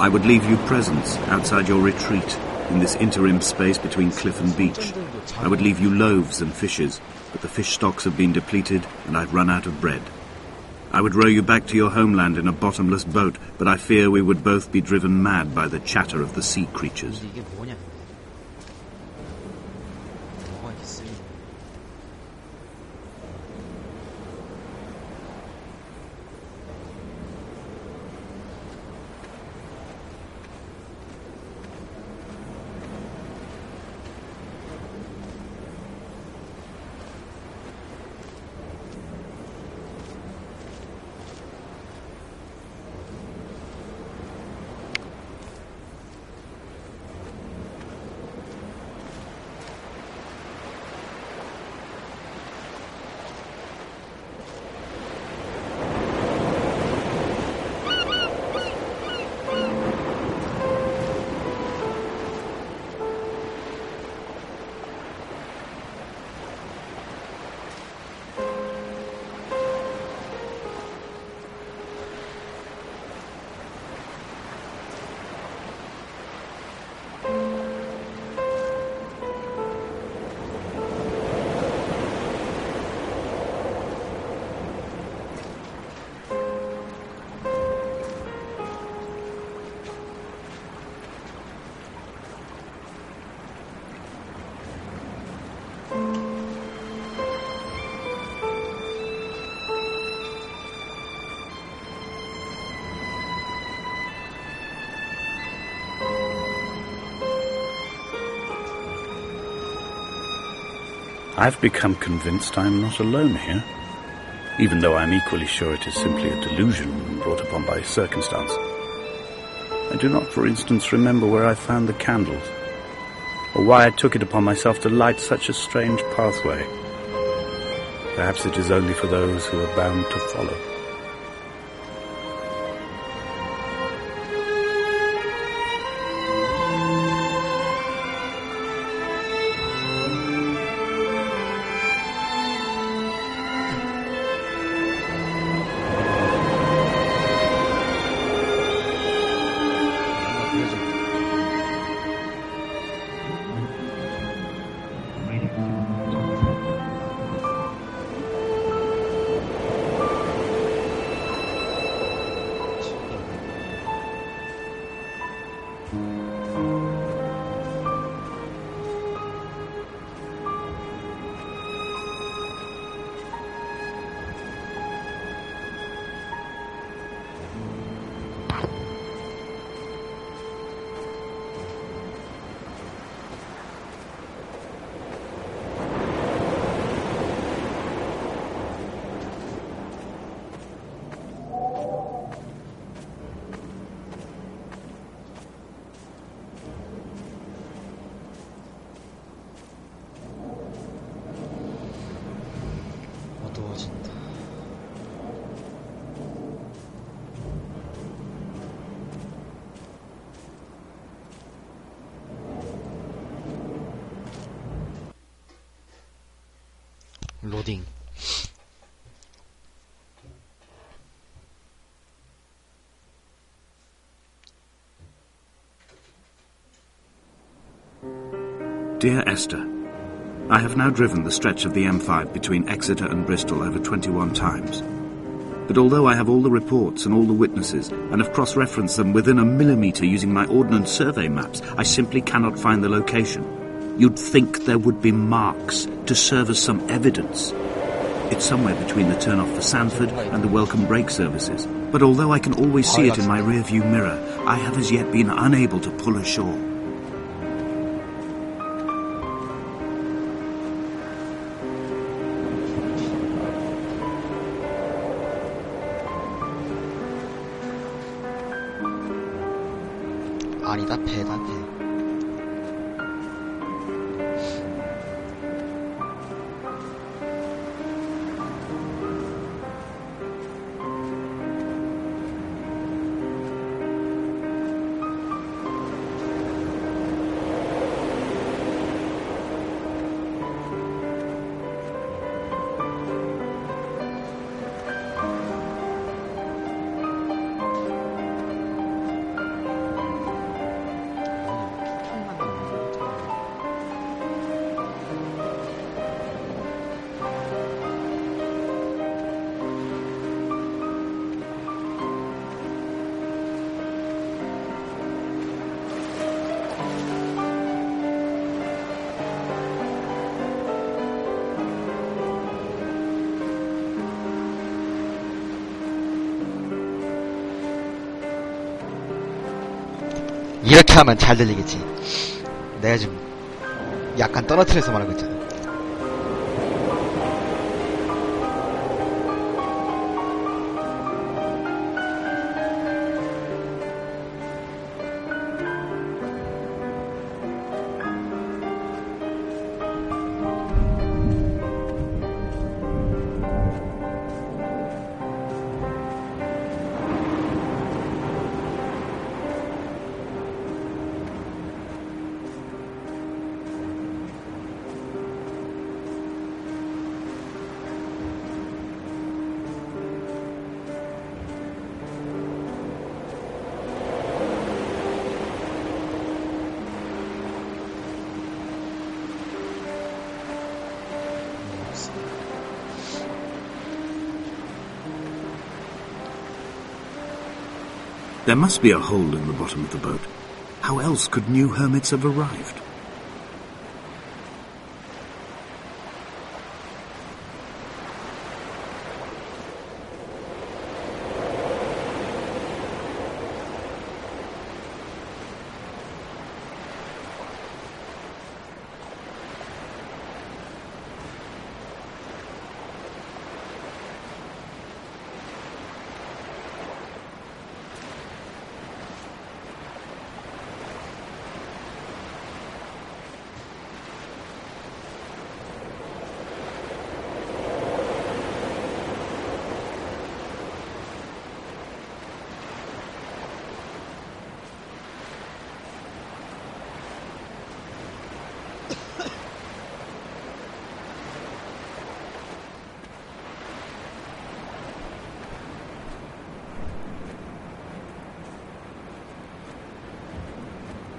I would leave you presents outside your retreat in this interim space between cliff and beach. I would leave you loaves and fishes, but the fish stocks have been depleted and I've run out of bread. I would row you back to your homeland in a bottomless boat, but I fear we would both be driven mad by the chatter of the sea creatures. 이게 뭐냐? 뭐가 있어요? I've become convinced I am not alone here, even though I'm equally sure it is simply a delusion brought upon by circumstance. I do not, for instance, remember where I found the candles, or why I took it upon myself to light such a strange pathway. Perhaps it is only for those who are bound to follow. 어두워진다. 로딩. Dear Esther, I have now driven the stretch of the M5 between Exeter and Bristol over 21 times. But although I have all the reports and all the witnesses, and have cross-referenced them within a millimetre using my Ordnance Survey maps, I simply cannot find the location. You'd think there would be marks to serve as some evidence. It's somewhere between the turn-off for Sandford and the welcome brake services. But although I can always see it in my rear-view mirror, I have as yet been unable to pull ashore. 아니다, 배다, 배. 이렇게 하면 잘 들리겠지. 내가 좀 약간 떨어뜨려서 말하고 있잖아. There must be a hole in the bottom of the boat. How else could new hermits have arrived?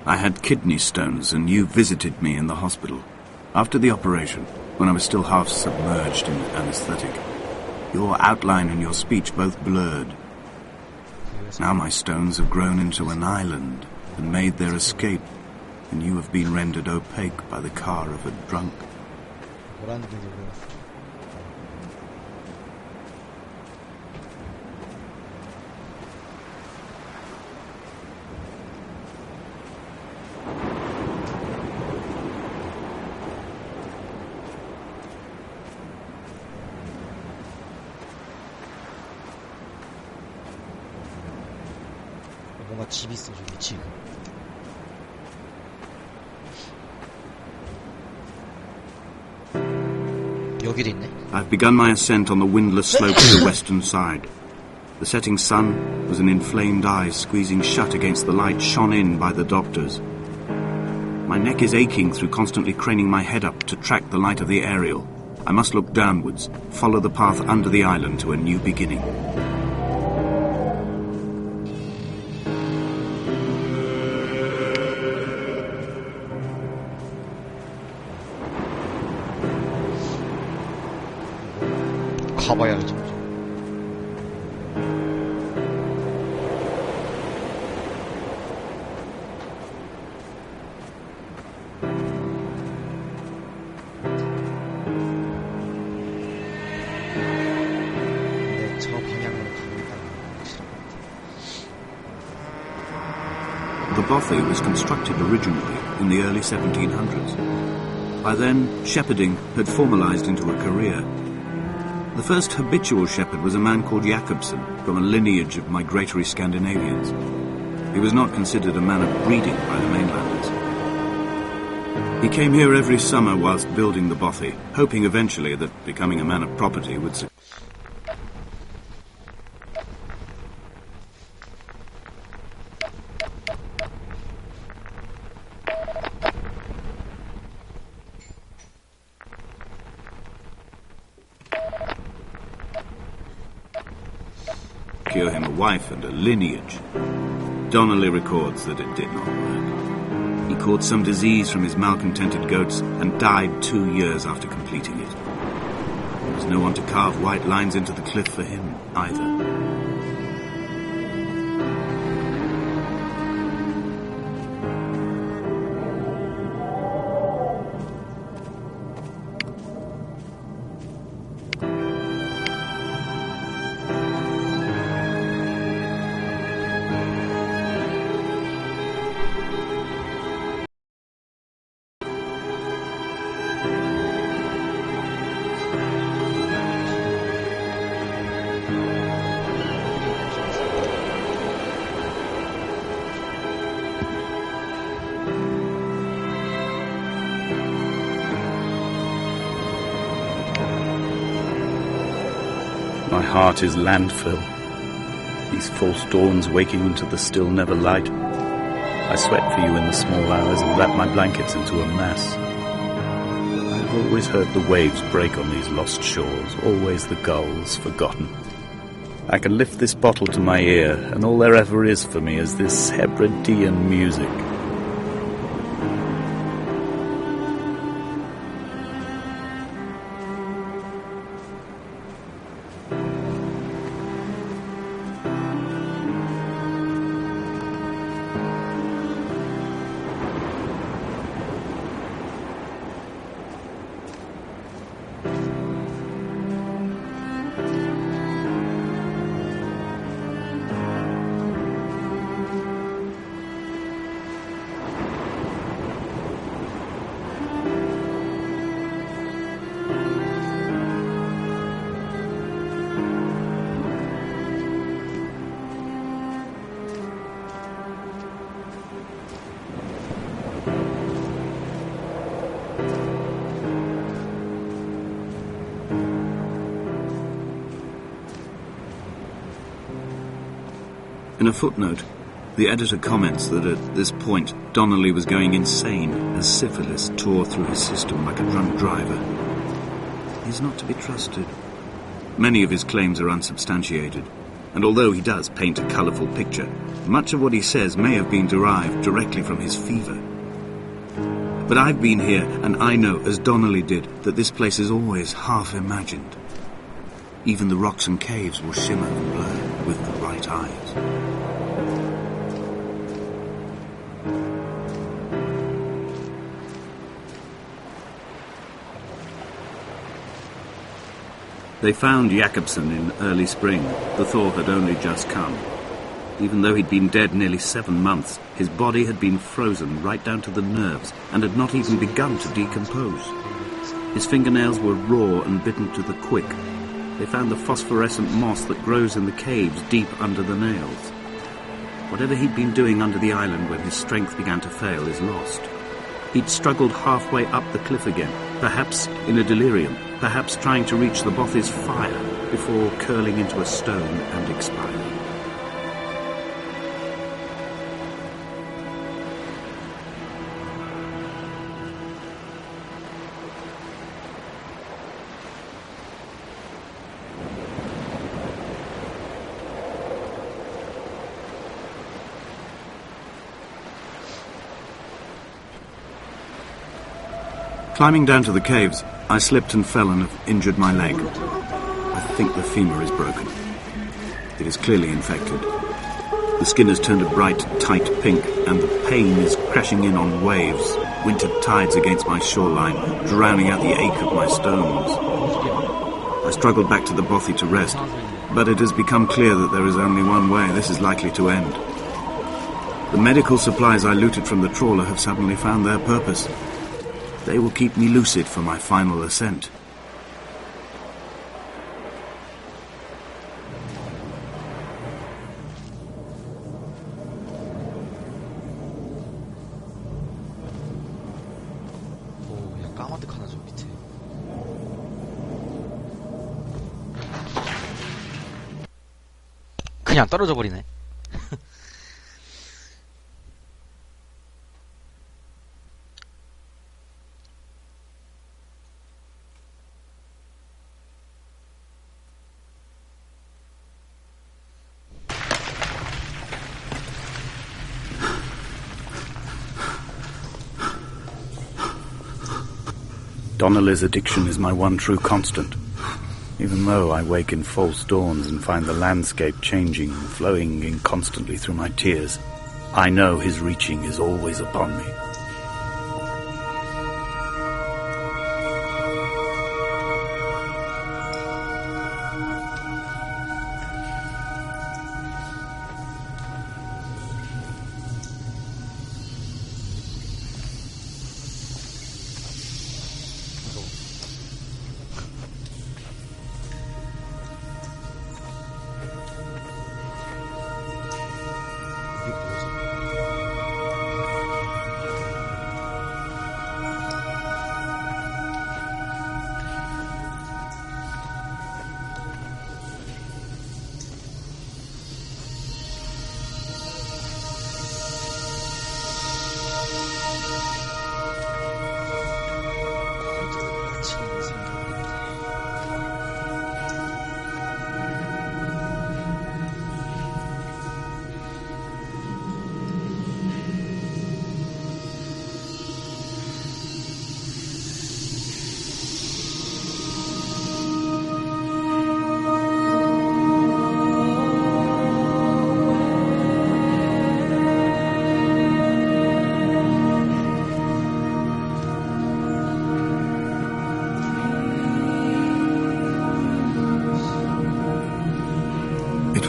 I had kidney stones and you visited me in the hospital. After the operation, when I was still half submerged in anesthetic, your outline and your speech both blurred. Now my stones have grown into an island and made their escape, and you have been rendered opaque by the car of a drunk. 뭔가 집 있어, 저기 집. 여기도 있네. I've begun my ascent on the windless slope of the western side. The setting sun was an inflamed eye squeezing shut against the light shone in by the doctors. My neck is aching through constantly craning my head up to track the light of the aerial. I must look downwards, follow the path under the island to a new beginning. 가봐야 알죠. 근데 저 방향으로 가고 있다는 확실한 것 같아. The bothy was constructed originally in the early 1700s. By then, shepherding had formalized into a career. The first habitual shepherd was a man called Jakobsen, from a lineage of migratory Scandinavians. He was not considered a man of breeding by the mainlanders. He came here every summer whilst building the bothy, hoping eventually that becoming a man of property would succeed. Secure him a wife and a lineage. Donnelly records that it did not work. He caught some disease from his malcontented goats and died 2 years after completing it. There was no one to carve white lines into the cliff for him, either. My heart is landfill. These false dawns waking into the still never light. I sweat for you in the small hours and wrap my blankets into a mass. I've always heard the waves break on these lost shores, always the gulls forgotten. I can lift this bottle to my ear, and all there ever is for me is this Hebridean music. In a footnote, the editor comments that at this point Donnelly was going insane as syphilis tore through his system like a drunk driver. He's not to be trusted. Many of his claims are unsubstantiated, and although he does paint a colourful picture, much of what he says may have been derived directly from his fever. But I've been here, and I know, as Donnelly did, that this place is always half imagined. Even the rocks and caves will shimmer and blur with the right eyes. They found Jakobsen in early spring. The thaw had only just come. Even though he'd been dead nearly 7 months, his body had been frozen right down to the nerves and had not even begun to decompose. His fingernails were raw and bitten to the quick. They found the phosphorescent moss that grows in the caves deep under the nails. Whatever he'd been doing under the island when his strength began to fail is lost. He'd struggled halfway up the cliff again, perhaps in a delirium, perhaps trying to reach the Bothy's fire before curling into a stone and expiring. Climbing down to the caves, I slipped and fell and have injured my leg. I think the femur is broken. It is clearly infected. The skin has turned a bright, tight pink, and the pain is crashing in on waves, winter tides against my shoreline, drowning out the ache of my stones. I struggled back to the Bothy to rest, but it has become clear that there is only one way this is likely to end. The medical supplies I looted from the trawler have suddenly found their purpose. They will keep me lucid for my final ascent. 오, 그냥 까마득 하나 저 밑에. 그냥 떨어져 버리네. Donnelly's addiction is my one true constant. Even though I wake in false dawns and find the landscape changing, flowing in constantly through my tears, I know his reaching is always upon me.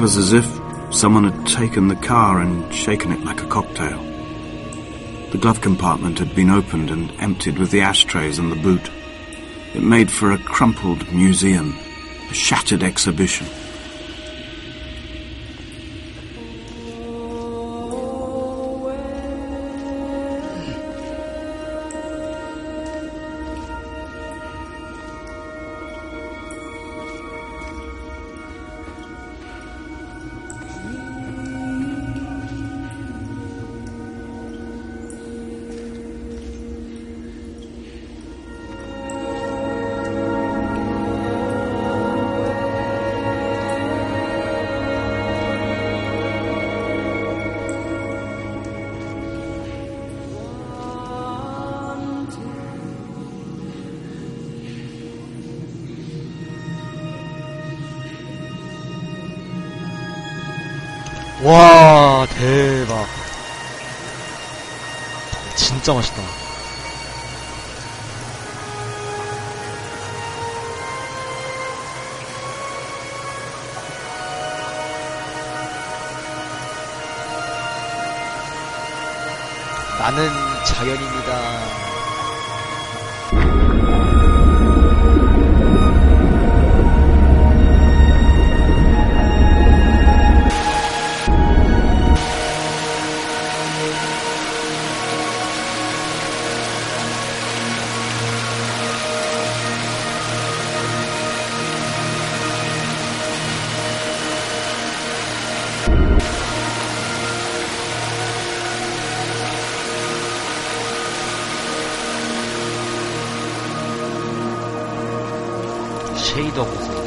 It was as if someone had taken the car and shaken it like a cocktail. The glove compartment had been opened and emptied with the ashtrays and the boot. It made for a crumpled museum, a shattered exhibition. 와, 대박. 진짜 맛있다. 나는 자연입니다. 쉐이더 보세요.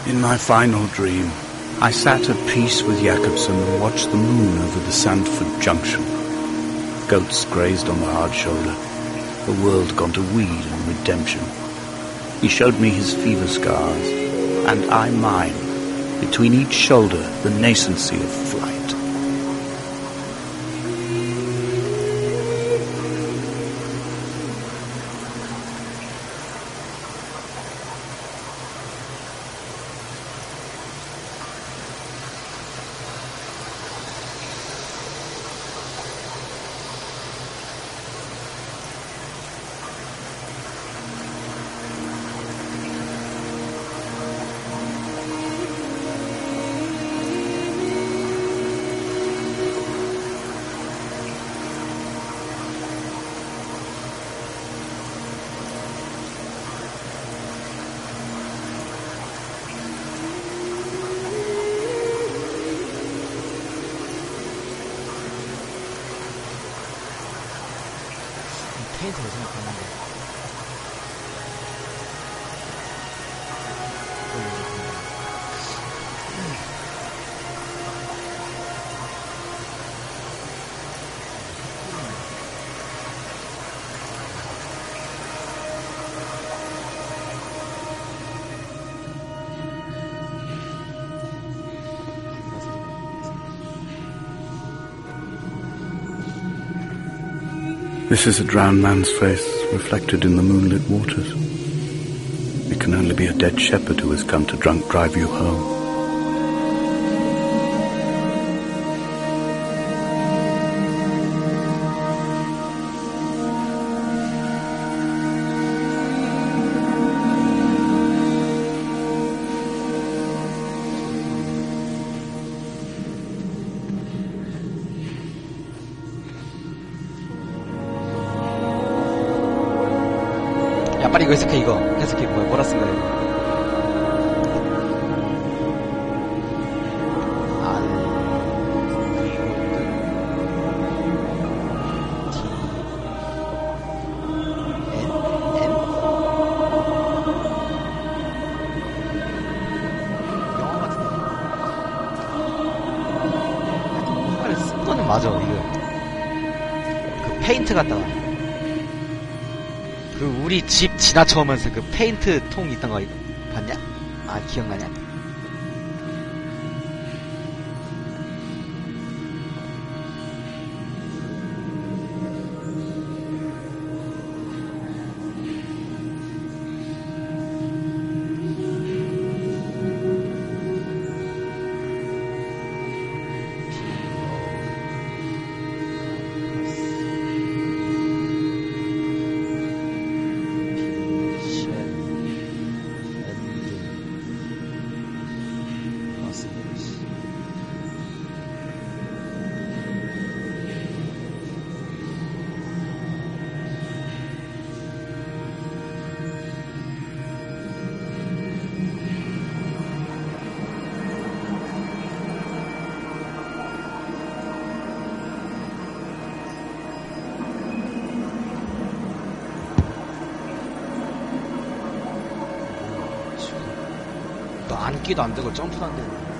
In my final dream, I sat at peace with Jakobsen and watched the moon over the Sandford Junction. Goats grazed on the hard shoulder, the world gone to weed and redemption. He showed me his fever scars, and I mine, between each shoulder the nascency of flight. 페인트를 생각하는데 This is a drowned man's face reflected in the moonlit waters. It can only be a dead shepherd who has come to drunk drive you home. 야, 빨리 이거 해석해, 이거. 해석해, 뭐라 쓴 거야, 이거. 맞아, 이거. 그 페인트 갖다가. 그 우리 집 지나쳐오면서 그 페인트 통 있던 거 이거 봤냐? 아, 기억나냐? 너 앉기도 안 되고 점프도 안 되고.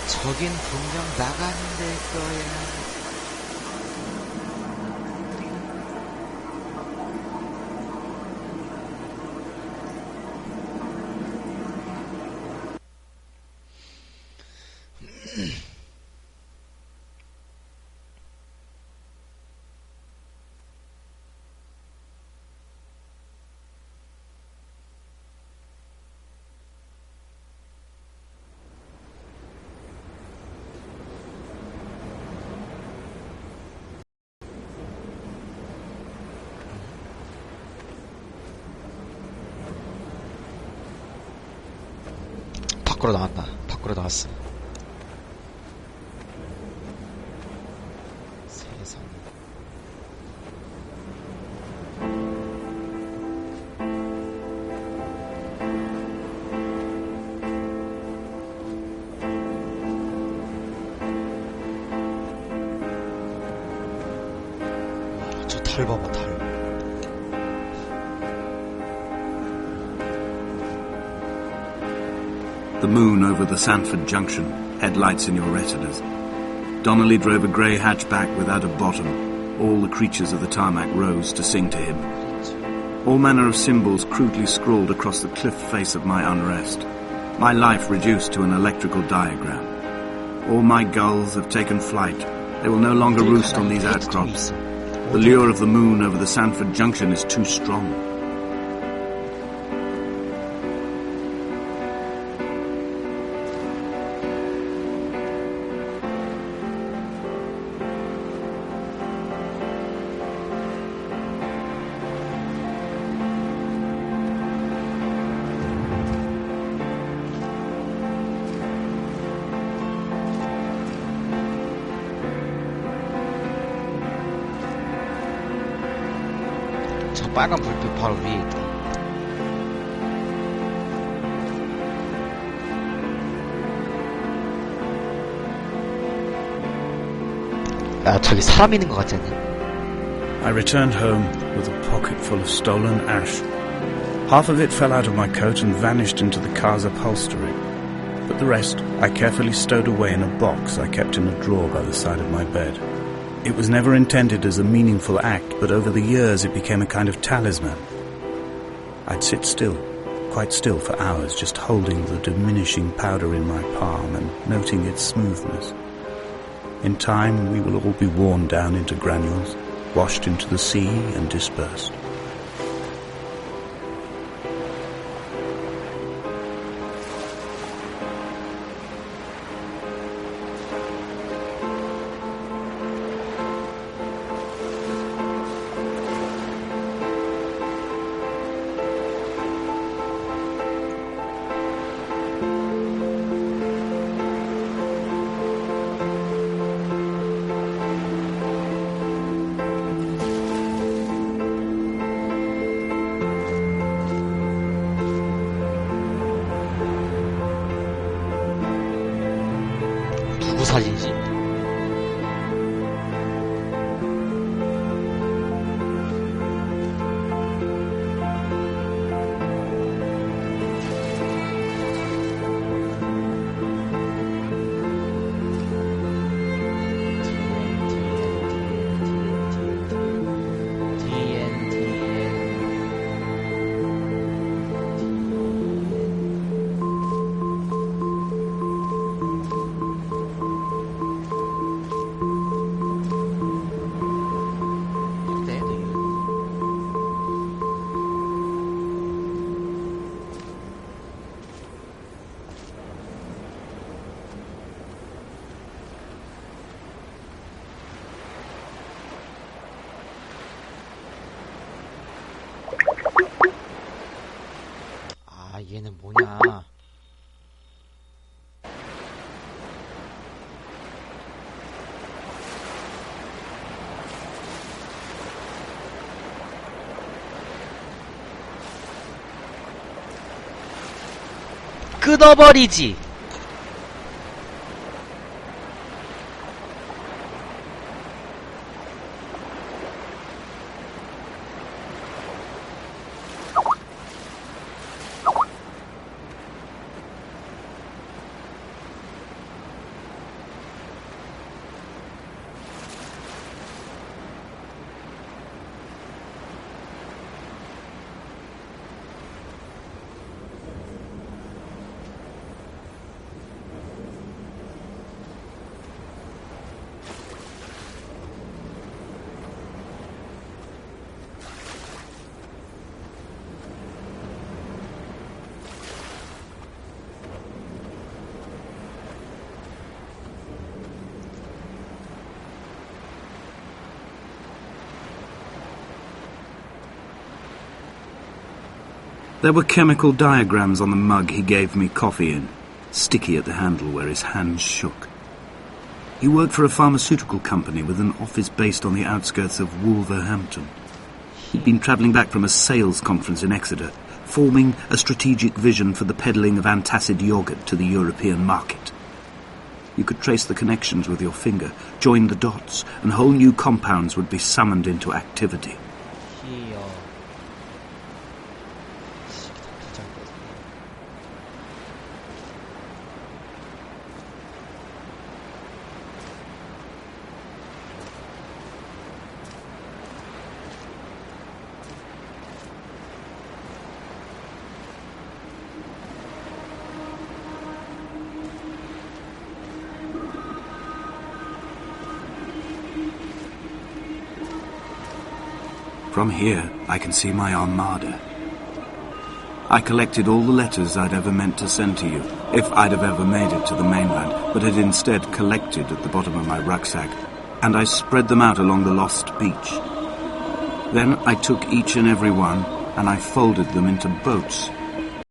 저긴 분명 나가는 데일 거야. 밖으로 나왔다. 밖으로 나왔어. 세상에. 저 달 봐봐, 달. The moon over the Sanford Junction, headlights in your retinas. Donnelly drove a grey hatchback without a bottom. All the creatures of the tarmac rose to sing to him. All manner of symbols crudely scrawled across the cliff face of my unrest. My life reduced to an electrical diagram. All my gulls have taken flight. They will no longer roost on these outcrops. The lure of the moon over the Sanford Junction is too strong. 저 빨간 불빛 바로 위에 있다. 야, 저기 사람 있는 것 같지 않냐? I returned home with a pocket full of stolen ash. Half of it fell out of my coat and vanished into the car's upholstery. But the rest I carefully stowed away in a box I kept in a drawer by the side of my bed. It was never intended as a meaningful act, but over the years it became a kind of talisman. I'd sit still, quite still for hours, just holding the diminishing powder in my palm and noting its smoothness. In time, we will all be worn down into granules, washed into the sea and dispersed. 누구 사진이지? 얘는 뭐냐? 끊어버리지! There were chemical diagrams on the mug he gave me coffee in. sticky at the handle where his hands shook. He worked for a pharmaceutical company with an office based on the outskirts of Wolverhampton. He'd been travelling back from a sales conference in Exeter, forming a strategic vision for the peddling of antacid yoghurt to the European market. You could trace the connections with your finger, join the dots, and whole new compounds would be summoned into activity. From here, I can see my armada. I collected all the letters I'd ever meant to send to you, if I'd have ever made it to the mainland, but had instead collected at the bottom of my rucksack, and I spread them out along the lost beach. Then I took each and every one, and I folded them into boats.